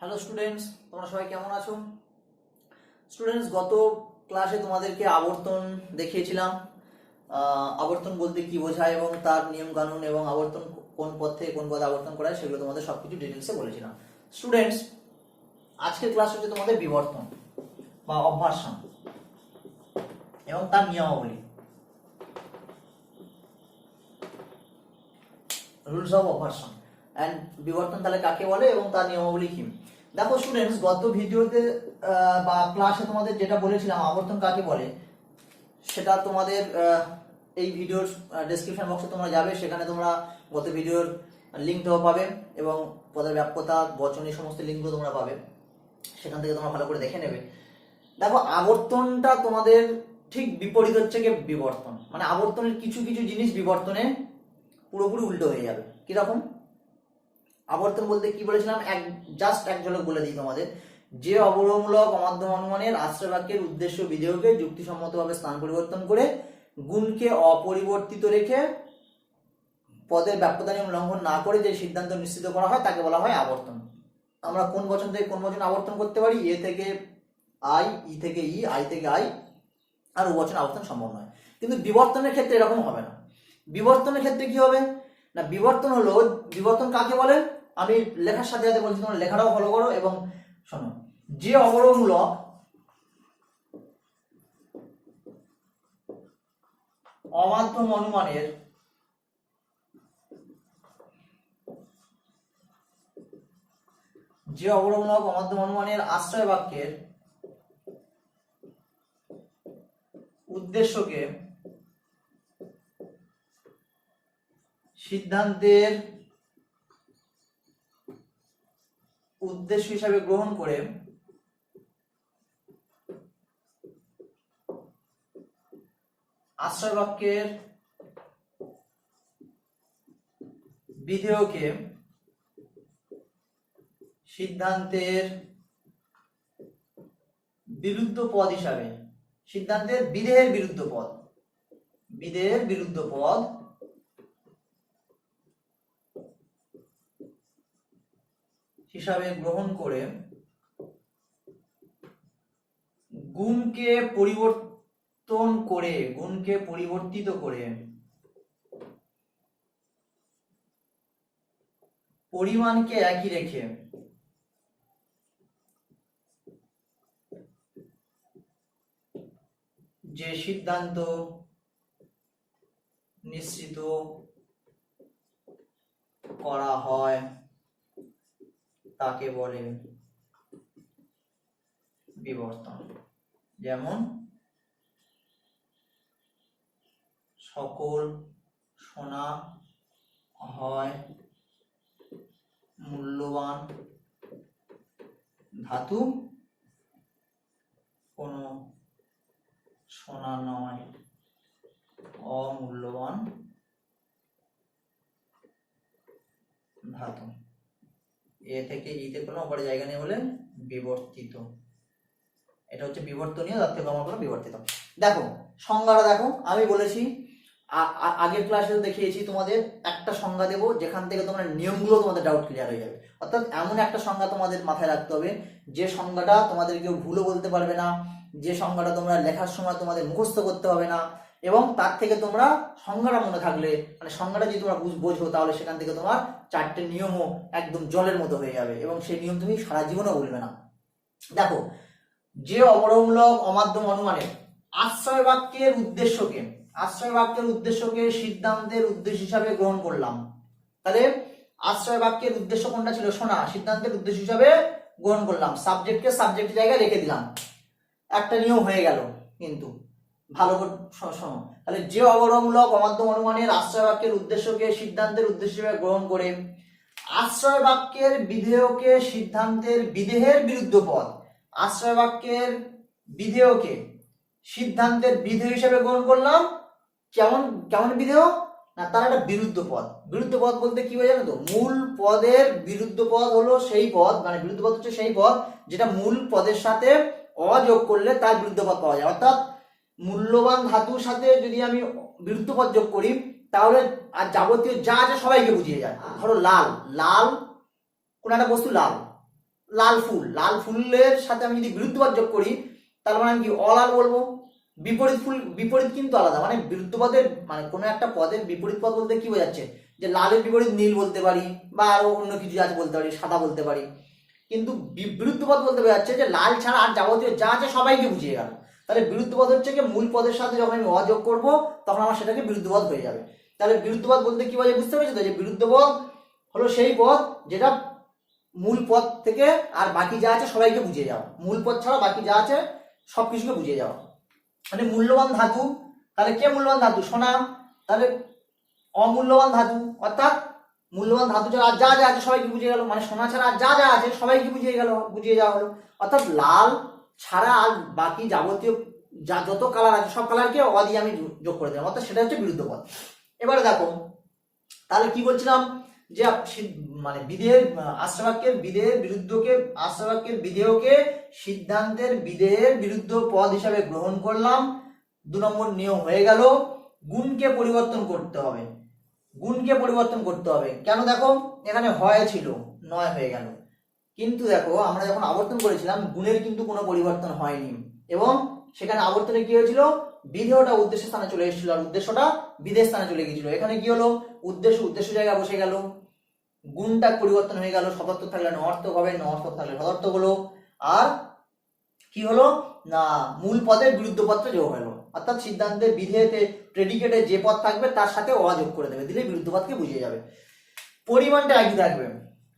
Hello students, তোমরা সবাই কেমন আছো? স্টুডেন্টস, গত ক্লাসে তোমাদেরকে আবর্তন দেখিয়েছিলাম। আবর্তন বলতে কি বোঝায় এবং তার নিয়ম কানুন এবং আবর্তন কোন পথ থেকে কোন পথে আবর্তন করা হয় সেগুলো তোমাদের সবকিছু ডিটেলসে বলেছিলাম। স্টুডেন্টস, আজকের ক্লাস হচ্ছে তোমাদের বিবর্তন বা অবভার্সন এবং তার নিয়মাবলী, রুলস অফ অবভার্সন অ্যান্ড বিবর্তন তাহলে কাকে বলে এবং তার নিয়মাবলী কি। দেখো স্টুডেন্টস, গত ভিডিওতে বা ক্লাসে তোমাদের যেটা বলেছিলাম আবর্তন কাকে বলে, সেটা তোমাদের এই ভিডিওর ডেসক্রিপশন বক্সে তোমরা যাবে, সেখানে তোমরা গত ভিডিওর লিঙ্কটাও পাবে এবং পদের ব্যাপ্যতা বচন এই সমস্ত লিঙ্কগুলো তোমরা পাবে, সেখান থেকে তোমরা ভালো করে দেখে নেবে। দেখো, আবর্তনটা তোমাদের ঠিক বিপরীত হচ্ছে কি বিবর্তন, মানে আবর্তনের কিছু কিছু জিনিস বিবর্তনে পুরোপুরি উল্টো হয়ে যাবে। কিরকম? আবর্তন বলতে কি বলেছিলাম, জাস্ট এক ঝলক বলে দিই তোমাদের, যে অবরমূলক অমাধ্যম অনুমানের আশ্রয় বাক্যের উদ্দেশ্য বিধেয়কে যুক্তিসম্মতভাবে স্থান পরিবর্তন করে গুণকে অপরিবর্তিত রেখে পদের ব্যাপ্যতা নিয়ম লঙ্ঘন না করে যে সিদ্ধান্ত নিশ্চিত করা হয় তাকে বলা হয় আবর্তন। আমরা কোন বচন থেকে কোন বচন আবর্তন করতে পারি? এ থেকে আই, ই থেকে ই, আই থেকে আই, আর ও বচন আবর্তন সম্ভব নয়। কিন্তু বিবর্তনের ক্ষেত্রে এরকম হবে না। বিবর্তনের ক্ষেত্রে কি হবে না, বিবর্তন হলো, বিবর্তন কাকে বলে আমি লেখার সাথে সাথে বলছি, তোমরা লেখাটাও ফলো করো এবং শোনো। যে অবরমূলক অমাধ্যম অনুমানের আশ্রয় বাক্যের উদ্দেশ্যকে সিদ্ধান্তের উদ্দেশ্য হিসাবে গ্রহণ করে আশ্রয় বাক্যের বিধেয়কে সিদ্ধান্তের বিরুদ্ধ পদ হিসাবে, সিদ্ধান্তের বিধেয়ের বিরুদ্ধ পদ হিসাবে গ্রহণ করে গুণকে পরিবর্তিত করে পরিমাণকে একই রেখে যে সিদ্ধান্ত নিশ্চিত করা হয় তাকে বলে বিবর্তন। যেমন সকল সোনা হয় মূল্যবান ধাতু, কোনো সোনা নয় অমূল্যবান ধাতু। এ থেকে ইতে কোনো অপর জায়গা নেই বলে বিবর্তিত। এটা হচ্ছে বিবর্তনীয়, তার থেকে আমার কোনো বিবর্তিত। দেখো সংজ্ঞাটা দেখো, আমি বলেছি আগের ক্লাসে দেখিয়েছি তোমাদের একটা সংজ্ঞা দেবো যেখান থেকে তোমার নিয়মগুলো তোমাদের ডাউট ক্লিয়ার হয়ে যাবে। অর্থাৎ এমন একটা সংজ্ঞা তোমাদের মাথায় রাখতে হবে যে সংজ্ঞাটা তোমাদের কেউ ভুলও বলতে পারবে না, যে সংজ্ঞাটা তোমরা লেখার সময় তোমাদের মুখস্থ করতে হবে না, এবং তার থেকে তোমরা সংজ্ঞাটা মনে থাকলে, মানে সংজ্ঞাটা যদি তোমরা বোঝো, তাহলে সেখান থেকে তোমার চারটে নিয়মও একদম জলের মতো হয়ে যাবে এবং সেই নিয়ম তুমি সারা জীবনও বলবে না। দেখো, যে অবরমূলক অমাধ্যম অনুমানের আশ্রয় বাক্যের উদ্দেশ্যকে সিদ্ধান্তের উদ্দেশ্য হিসাবে গ্রহণ করলাম। তাহলে আশ্রয় বাক্যের উদ্দেশ্য কোনটা ছিল? শোনা। সিদ্ধান্তের উদ্দেশ্য হিসাবে গ্রহণ করলাম, সাবজেক্টকে সাবজেক্টের জায়গায় রেখে দিলাম। একটা নিয়ম হয়ে গেল, কিন্তু ভালো করে শোনো। তাহলে যে অবরমূলক অমাধ্যম অনুমানের আশ্রয় বাক্যের উদ্দেশ্যকে সিদ্ধান্তের উদ্দেশ্য হিসাবে গ্রহণ করে আশ্রয় বাক্যের বিধেয়কে সিদ্ধান্তের বিধেয়ের বিরুদ্ধ পদ, আশ্রয় বাক্যের বিধেয়কে সিদ্ধান্তের বিধেয় হিসেবে গ্রহণ করলাম। কেমন বিধেয় না, তার একটা বিরুদ্ধ পদ। বিরুদ্ধ পদ বলতে কি হয় জানো তো? মূল পদের বিরুদ্ধ পদ হলো সেই পদ, মানে বিরুদ্ধ পদ হচ্ছে সেই পদ যেটা মূল পদের সাথে অযোগ করলে তার বিরুদ্ধ পদ পাওয়া যায়। অর্থাৎ মূল্যবান ধাতুর সাথে যদি আমি বিরুদ্ধ পদ যোগ করি তাহলে আর যাবতীয় যা আছে সবাইকে বুঝিয়ে যায়। ধরো লাল, কোন একটা বস্তু লাল, লাল ফুলের সাথে আমি যদি বিরুদ্ধবাদ যোগ করি তার মানে আমি কি অলাল বলবো। বিপরীত কিন্তু আলাদা, মানে বিরুদ্ধবাদের মানে কোনো একটা পদের বিপরীত পদ বলতে কি বোঝাচ্ছে, যে লালের বিপরীত নীল বলতে পারি বা আরো অন্য কিছু আছে বলতে পারি, সাদা বলতে পারি। কিন্তু বিরুদ্ধপদ বলতে বোঝাচ্ছে যে লাল ছাড়া আর যাবতীয় যা আছে সবাইকে বুঝিয়ে গেল। তাহলে বিরুদ্ধপদ হচ্ছে কি মূল পদের সাথে যখন আমি অযোগ করবো তখন আমার সেটাকে বিরুদ্ধপদ হয়ে যাবে। তাহলে বিরুদ্ধপদ বলতে কি বোঝায় বুঝতে পেরেছো তো, যে বিরুদ্ধপদ হলো সেই পদ যেটা মূল পদ থেকে আর বাকি যা আছে সবাইকে বুঝিয়ে যাওয়া, মূল পদ ছাড়া বাকি যা আছে সবকিছুকে বুঝিয়ে যাওয়া। মানে মূল্যবান ধাতু, তাহলে কে মূল্যবান ধাতু, সোনা। তাহলে অমূল্যবান ধাতু অর্থাৎ মূল্যবান ধাতু ছাড়া আর যা যা আছে সবাইকে বুঝিয়ে গেল, মানে সোনা ছাড়া আর যা যা আছে সবাইকে বুঝিয়ে যাওয়া হলো। অর্থাৎ লাল ছাড়া আর বাকি যাবতীয় যা যত কালার আছে সব কালারকে অ দিয়ে আমি যোগ করে দিলাম, অর্থাৎ সেটা হচ্ছে বিরুদ্ধ পদ। এবারে দেখো তাহলে কি বলছিলাম, যে মানে বিধেয়ের আশ্রবাক্যের বিধেয়ের বিরুদ্ধকে আশ্রবাক্যের বিধেয়কে সিদ্ধান্তের বিধেয়ের বিরুদ্ধ পদ হিসাবে গ্রহণ করলাম। 2 নম্বর নিয়ম হয়ে গেল, গুণকে পরিবর্তন করতে হবে। গুণকে পরিবর্তন করতে হবে কেন, দেখো এখানে হয় ছিল নয় হয়ে গেল, কিন্তু দেখো আমরা যখন আবর্তন করেছিলাম গুণের কিন্তু কোনো পরিবর্তন হয়নি, এবং সেখানে আবর্তনে কি হয়েছিল, বিধেয়টা উদ্দেশ্য স্থানে চলে এসেছিল আর উদ্দেশ্যটা বিধেয় স্থানে চলে গিয়েছিল। এখানে কি হলো, উদ্দেশ্য জায়গায় বসে গেল, গুণটা পরিবর্তন হয়ে গেল, সদর্থক থাকলে নর্থক হবে, নর্থক থাকলে সদর্থক হলো, আর কি হলো না মূল পদের বিরুদ্ধ পদটা যোগ হলো। অর্থাৎ সিদ্ধান্তের বিধেয়তে প্রেডিকেটে যে পদ থাকবে তার সাথে অ যোগ করে দেবে, দিলে বিরুদ্ধ পদকে বুঝিয়ে যাবে। পরিমাণটা একই থাকবে,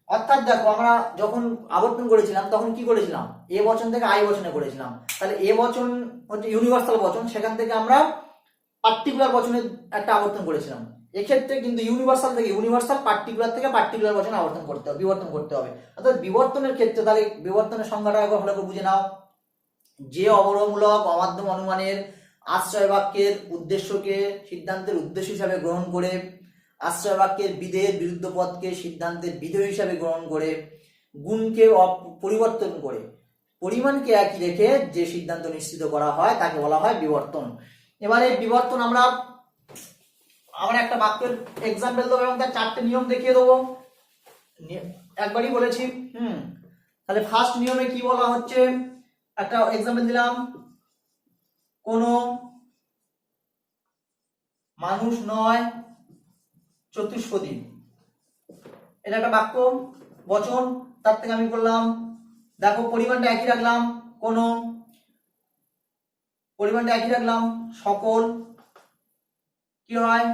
অর্থাৎ দেখো আমরা যখন আবর্তন করেছিলাম তখন কি করেছিলাম, এ বচন থেকে আই বচনে করেছিলাম। তাহলে এ বচন হচ্ছে ইউনিভার্সাল বচন, সেখান থেকে আমরা পার্টিকুলার বচনে একটা আবর্তন করেছিলাম। এক্ষেত্রে কিন্তু ইউনিভার্সাল থেকে ইউনিভার্সাল, পার্টিকুলার থেকে পার্টিকুলার বচনে আবর্তন করতে হবে, বিবর্তন করতে হবে। অর্থাৎ বিবর্তনের ক্ষেত্রে তাহলে বিবর্তনের সংজ্ঞাটা একবার ভালো করে বুঝে নাও, যে অবরমূলক অমাধ্যম অনুমানের আশ্রয় বাক্যের উদ্দেশ্যকে সিদ্ধান্তের উদ্দেশ্য হিসাবে গ্রহণ করে, আশ্রয় বাক্যের বিধেয়ের বিরুদ্ধ পদকে সিদ্ধান্তের বিধেয় হিসাবে গ্রহণ করে, গুণকে পরিবর্তন করে পরিমাণকে একই রেখে যে সিদ্ধান্ত নিশ্চিত করা হয় তাকে বলা হয় বিবর্তন। এবারে বিবর্তন আমরা একটা বাক্যের এক্সাম্পল দেবো এবং তার 4টে নিয়ম দেখিয়ে দেবো, একবারই বলেছি। তাহলে ফার্স্ট নিয়মে কি বলা হচ্ছে, একটা এক্সাম্পল দিলাম, কোন মানুষ নয় চতুষ্পদী, এটা একটা বাক্য বচন, তার থেকে আমি করলাম দেখো পরিমাণটা একই রাখলাম, কোন পরিমাণটা একই রাখলাম, সকল কি হয়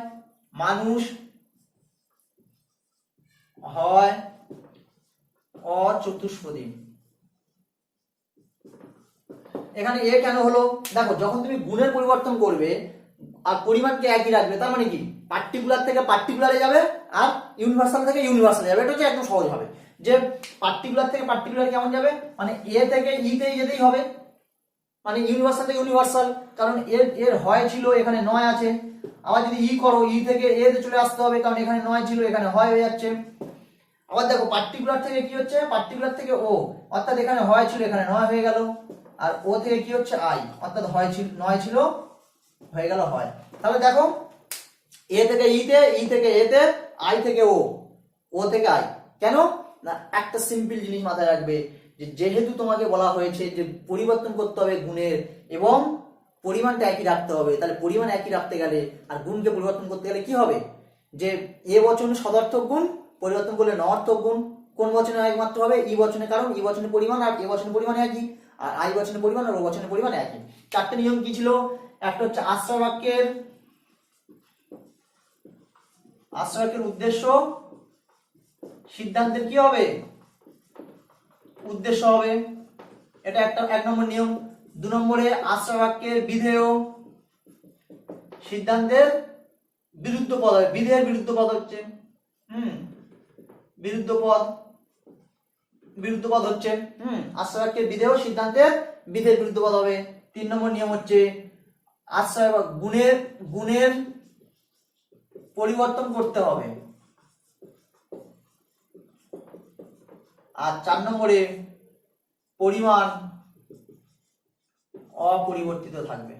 মানুষ হয় অচতুষ্পদী। এখানে এ কেন হলো, দেখো যখন তুমি গুণের পরিবর্তন করবে আর পরিমাণকে একই রাখবে, তার মানে কি পার্টিকুলার থেকে পার্টিকুলারে যাবে আর ইউনিভার্সাল থেকে ইউনিভার্সালে যাবে, এটা হচ্ছে একদম সহজ হবে। যে পার্টিকুলার থেকে পার্টিকুলার কেমন যাবে, মানে এ থেকে ই তে যেতেই হবে, মানে ইউনিভার্সাল থেকে ইউনিভার্সাল, কারণ এর হয় ছিল এখানে নয় আছে। আবার যদি ই করো ই থেকে এ তে চলে আসতে হবে, কারণ এখানে নয় ছিল এখানে হয় হয়ে যাচ্ছে। আবার দেখো পার্টিকুলার থেকে কি হচ্ছে, পার্টিকুলার থেকে ও, অর্থাৎ এখানে হয় ছিল এখানে নয় হয়ে গেল, আর ও থেকে কি হচ্ছে আই, অর্থাৎ হয় ছিল নয় ছিল হয়ে গেল হয়। তাহলে দেখো এ থেকে ই তে, ই থেকে এ তে, আই থেকে ও থেকে আই, কেন না একটা সিম্পল জিনিস মাথায় রাখবে, যে যেহেতু তোমাকে বলা হয়েছে যে পরিবর্তন করতে হবে গুণের এবং পরিমাণটা একই রাখতে হবে, তাহলে পরিমাণ একই রাখতে গেলে আর গুণকে পরিবর্তন করতে গেলে কি হবে, যে এ বচনে সদর্থক গুণ পরিবর্তন করলে নর্থক গুণ, কোন বচনে একমাত্র হবে ই বচনে, কারণ ই বচনে পরিমাণ আর এ বচনে পরিমাণ একই, আর আই বচনে পরিমাণ আর ও বচনে পরিমাণ একই। 4টে নিয়ম কি ছিল, একটা হচ্ছে আশ্রয় বাক্যের উদ্দেশ্য সিদ্ধান্তের কি হবে উদ্দেশ্য হবে, এটা একটা 1 নম্বর নিয়ম। 2 নম্বরে আশ্রয় বাক্যের বিধেয় সিদ্ধান্তের বিরুদ্ধ পদ হবে, বিধেয়ের বিরুদ্ধ পদ হচ্ছে বিরুদ্ধ পদ হচ্ছে আশ্রয় বাক্যের বিধেয় সিদ্ধান্তের বিধেয়ের বিরুদ্ধ পদ হবে। 3 নম্বর নিয়ম হচ্ছে আশ্রয় গুণের পরিবর্তন করতে হবে, আর 4 নম্বরে পরিমাণ অপরিবর্তিত থাকবে।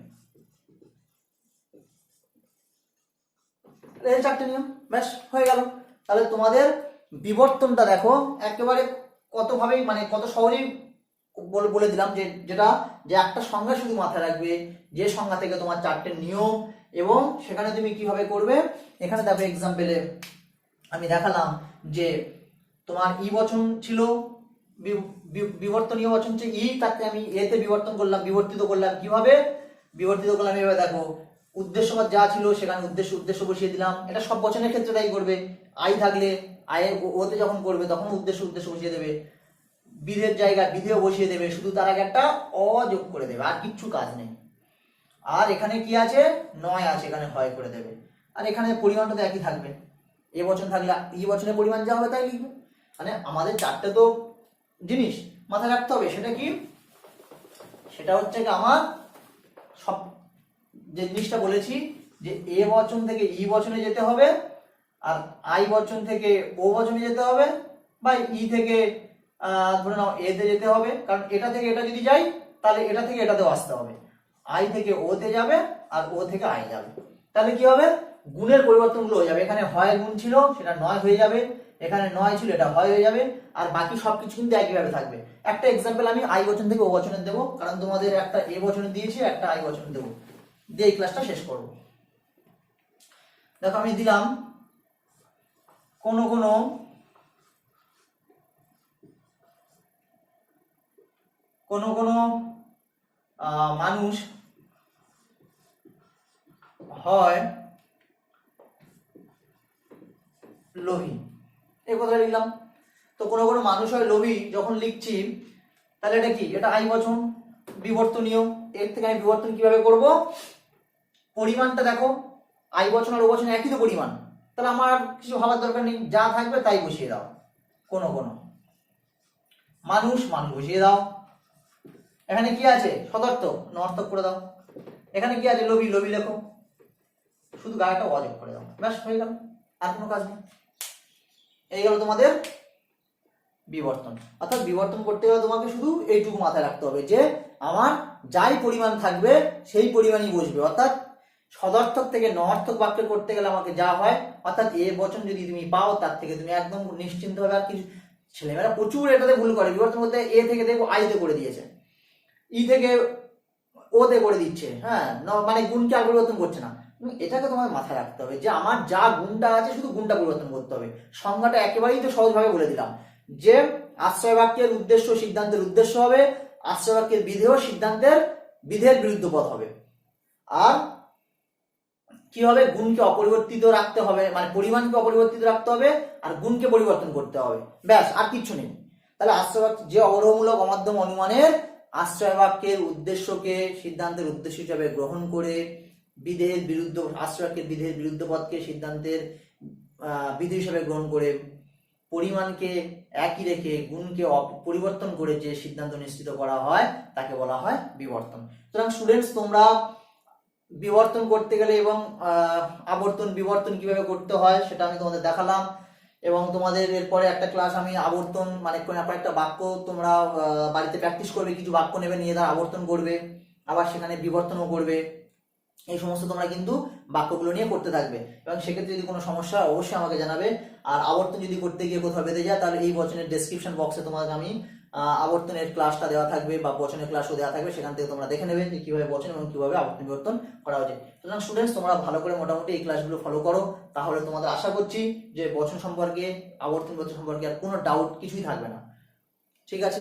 এই 4টে নিয়ম ব্যাস হয়ে গেল। তাহলে তোমাদের বিবর্তনটা দেখো একেবারে কতভাবেই মানে কত সহজেই বলে দিলাম যে যেটা যে একটা সংজ্ঞা শুধু মাথায় রাখবে, যে সংজ্ঞা থেকে তোমার 4টে নিয়ম, এবং সেখানে তুমি কিভাবে করবে। এখানে দেখো এক্সাম্পলে আমি দেখালাম যে তোমার ই বচন ছিল, বিবর্তনীয় বচন হচ্ছে ই, তাকে আমি এতে বিবর্তন করলাম, বিবর্তিত করলাম। কিভাবে বিবর্তিত করলাম? এভাবে দেখো, উদ্দেশ্যপদ যা ছিল সেখানে উদ্দেশ্য বসিয়ে দিলাম। এটা সব বচনের ক্ষেত্রে তাই করবে। আই থাকলে আই ওতে যখন করবে তখন উদ্দেশ্য বসিয়ে দেবে, বিধের জায়গায় বিধেয় বসিয়ে দেবে, শুধু তার আগে একটা অ যোগ করে দেবে, আর কিচ্ছু কাজ নেই। আর এখানে কি আছে? নয় আছে, এখানে হয় করে দেবে। আর এখানে পরিমাণটা তো একই থাকবে, এ বচন থাকলে ই বচনের পরিমাণ যা হবে তাই লিখবে। মানে আমাদের 4টে তো জিনিস মাথায় রাখতে হবে। সেটা কি? সেটা হচ্ছে কি আমার সব যে জিনিসটা বলেছি যে এ বচন থেকে ই বচনে যেতে হবে, আর আই বচন থেকে ও বচনে যেতে হবে, বা ই থেকে ধরে নাও এতে যেতে হবে। কারণ এটা থেকে এটা যদি যাই তাহলে এটা থেকে এটাতেও আসতে হবে। আই থেকে ওতে যাবে আর ও থেকে আই যাবে, তাহলে কি হবে? গুণের পরিবর্তনগুলো হয়ে যাবে। এখানে হয় গুণ ছিল সেটা নয় হয়ে যাবে, এখানে নয় ছিল এটা হয় হয়ে যাবে, আর বাকি সবকিছু কিন্তু একইভাবে থাকবে। একটা এক্সাম্পল আমি আই বচন থেকে ও বচনের দেবো, কারণ তোমাদের একটা এ বচনে দিয়েছি, একটা আই বচনে দেবো, দিয়ে এই ক্লাসটা শেষ করব। দেখো আমি দিলাম কোনো মানুষ হয় লোভী, এই কথা লিখলাম। তো কোনো মানুষ হয় লোভী যখন লিখছি, তাহলে এটা কি? এটা আই বচন, বিবর্তনীয়। এর থেকে আমি বিবর্তন কিভাবে করব? পরিমাণটা দেখো, আই বচন আর ও বচন একই তো পরিমাণ, তাহলে আমার কিছু ভাবার দরকার নেই, যা থাকবে তাই বসিয়ে দাও। কোনো মানুষ বসিয়ে দাও। এখানে কি আছে? সদর্থক, নর্থক করে দাও। এখানে কি আছে? লোভী লেখো, শুধু গায়েটা অযোগ করে দাও, ব্যাস হয়ে গেল, আর কোনো কাজ নেই। এই গেল তোমাদের বিবর্তন। অর্থাৎ বিবর্তন করতে গেলে তোমাকে শুধু এইটুকু মাথায় রাখতে হবে যে আমার যাই পরিমাণ থাকবে সেই পরিমাণই বসবে। অর্থাৎ সদর্থক থেকে নর্থক বাক্য করতে গেলে আমাকে যা হয়, অর্থাৎ এ বচন যদি তুমি পাও তার থেকে তুমি একদম নিশ্চিন্ত হবে। আর কিছু ছেলেমেয়েরা প্রচুর এটাতে ভুল করে, বিবর্তন করতে এ থেকে দেখো আইতে করে দিয়েছে, ই থেকে ওতে করে দিচ্ছে, হ্যাঁ, মানে গুণকে আর পরিবর্তন করছে না। এটাকে তোমার মাথায় রাখতে হবে যে আমার যা গুণটা আছে শুধু গুণটা পরিবর্তন করতে হবে। সংজ্ঞাটা একেবারেই তো সহজভাবে বলে দিলাম যে আশ্রয় বাক্যের উদ্দেশ্য সিদ্ধান্তের উদ্দেশ্য হবে, আশ্রয় বাক্যের বিধেয় সিদ্ধান্তের বিধের বিরুদ্ধ পদ হবে। আর কি হবে? গুণকে অপরিবর্তিত রাখতে হবে, মানে পরিমাণকে অপরিবর্তিত রাখতে হবে, আর গুণকে পরিবর্তন করতে হবে, ব্যাস, আর কিচ্ছু নেই। তাহলে আশ্রয় বাক্য যে অবরোহমূলক অমাধ্যম অনুমানের আশ্রয় বাক্যের উদ্দেশ্যকে সিদ্ধান্তের উদ্দেশ্য হিসাবে গ্রহণ করে বিধেয়ের বিরুদ্ধ, আশ্রয় বাক্যের বিধেয়ের বিরুদ্ধ পদকে সিদ্ধান্তের বিধি হিসাবে গ্রহণ করে পরিমাণকে একই রেখে গুণকে পরিবর্তন করে যে সিদ্ধান্ত নিশ্চিত করা হয় তাকে বলা হয় বিবর্তন। সুতরাং স্টুডেন্টস, তোমরা বিবর্তন করতে গেলে এবং আবর্তন বিবর্তন কিভাবে করতে হয় সেটা আমি তোমাদের দেখালাম, এবং তোমাদের এরপরে একটা ক্লাস আমি আবর্তন মানে একটা বাক্য তোমরা বাড়িতে প্র্যাকটিস করবে, কিছু বাক্য নেবে, নিয়ে তারা আবর্তন করবে, আবার সেখানে বিবর্তনও করবে। এই সমস্ত তোমরা কিন্তু বাক্যগুলো নিয়ে করতে থাকবে, এবং সেক্ষেত্রে যদি কোনো সমস্যা হয় অবশ্যই আমাকে জানাবে। আর আবর্তন যদি করতে গিয়ে কোথাও বেঁধে যায় তাহলে এই বচনের ডেসক্রিপশন বক্সে তোমাকে আমি আবর্তনের ক্লাসটা দেওয়া থাকবে বা বচনের ক্লাসও দেওয়া থাকবে, সেখান থেকে তোমরা দেখে নেবে যে কিভাবে বচন এবং কিভাবে আবর্তন বিবর্তন করা উচিত। সুতরাং স্টুডেন্টস, তোমরা ভালো করে মোটামুটি এই ক্লাসগুলো ফলো করো, তাহলে তোমাদের আশা করছি যে বচন সম্পর্কে, আবর্তন বিবর্তন সম্পর্কে আর কোনো ডাউট কিছুই থাকবে না। ঠিক আছে।